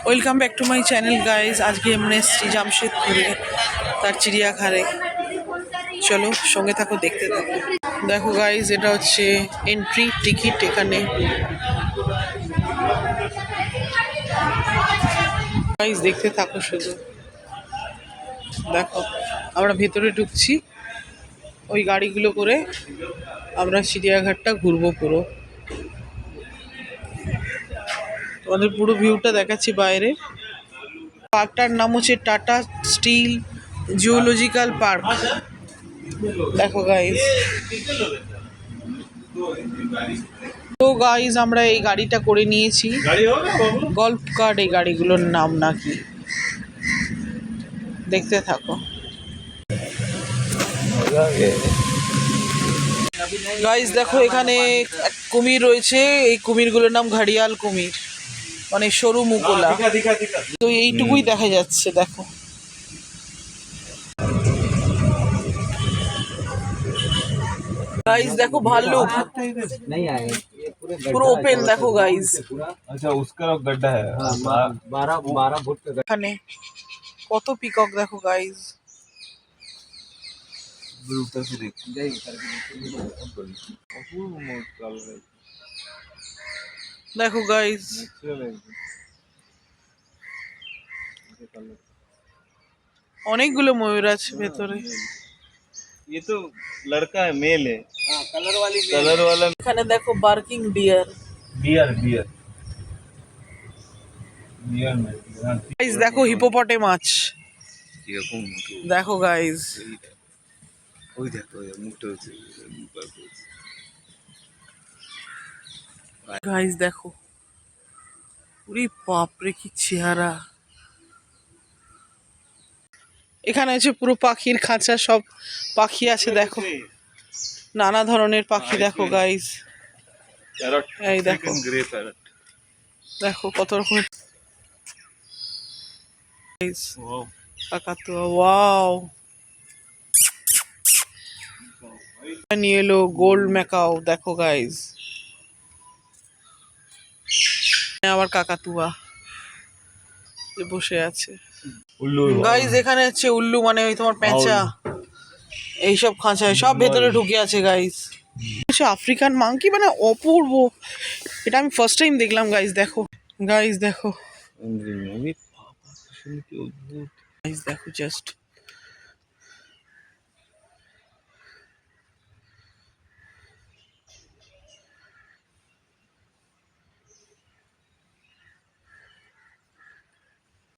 Welcome back to my channel guys. আজকে আমরা এসেছি জামশেদপুরে তার চিড়িয়াখানায়। চলো সঙ্গে থাকো, দেখতে থাকো। দেখো গাইজ, এটা হচ্ছে এন্ট্রি টিকিট। এখানে গাইজ দেখতে থাকো শুধু। দেখো আমরা ভেতরে ঢুকছি, ওই গাড়িগুলো করে আমরা চিড়িয়াঘাটটা ঘুরবো পুরো। তোমাদের পুরো ভিউটা দেখাচ্ছি বাইরে। পার্কটার নাম হচ্ছে টাটা স্টিল জুওলজিক্যাল পার্ক। দেখো গাইজ, তো গাইজ আমরা এই গাড়িটা করে নিয়েছি, গল্ফ কার্ট এই গাড়িগুলোর নাম নাকি, দেখতে থাকো গাইজ। দেখো এখানে এক কুমির রয়েছে, এই কুমিরগুলোর নাম ঘাড়িয়াল কুমির, মানে সরু মুকুলা। তো এইটুকুই দেখা যাচ্ছে। দেখো গাইজ, দেখো ভাল্লুক পুরো ওপেন। দেখো গাইজ, अच्छा उसका गड्ढा है 12 फुट का এখানে কত পিকক দেখো গাইজ। ऊपर से देख দেখো গাইজ, অনেকগুলো ময়ূর আছে ভেতরে। ये तो लड़का है, मेल है। कलर वाला এখানে দেখো barking deer. Bear bear bear में গাইজ দেখো হিপোপটেমাস। এরকম দেখো গাইজ, ওই দেখো মুখটা হচ্ছে গাইজ দেখো, উরি বাপরে কি চেহারা। এখানে আছে পুরো পাখির খাঁচা, সব পাখি আছে। দেখো নানা ধরনের পাখি। দেখো গাইজ, প্যারট, এই দেখো, গ্রে প্যারট। দেখো কত রকমের কাকাতুয়া। ওয়াও, নিয়ে এলো গোল্ড ম্যাকাও। দেখো গাইজ, আবার কাকাতুয়া যে বসে আছে। উল্লু গাইজ এখানে হচ্ছে উল্লু, মানে ওই তোমার পেঁচা, এইসব খাঁচায় সব ভেতরে ঢুকে আছে গাইজ। কিছু আফ্রিকান মাংকি, মানে অপূর্ব। এটা আমি ফার্স্ট টাইম দেখলাম গাইজ। দেখো গাইজ, দেখো গাইজ, দেখো জাস্ট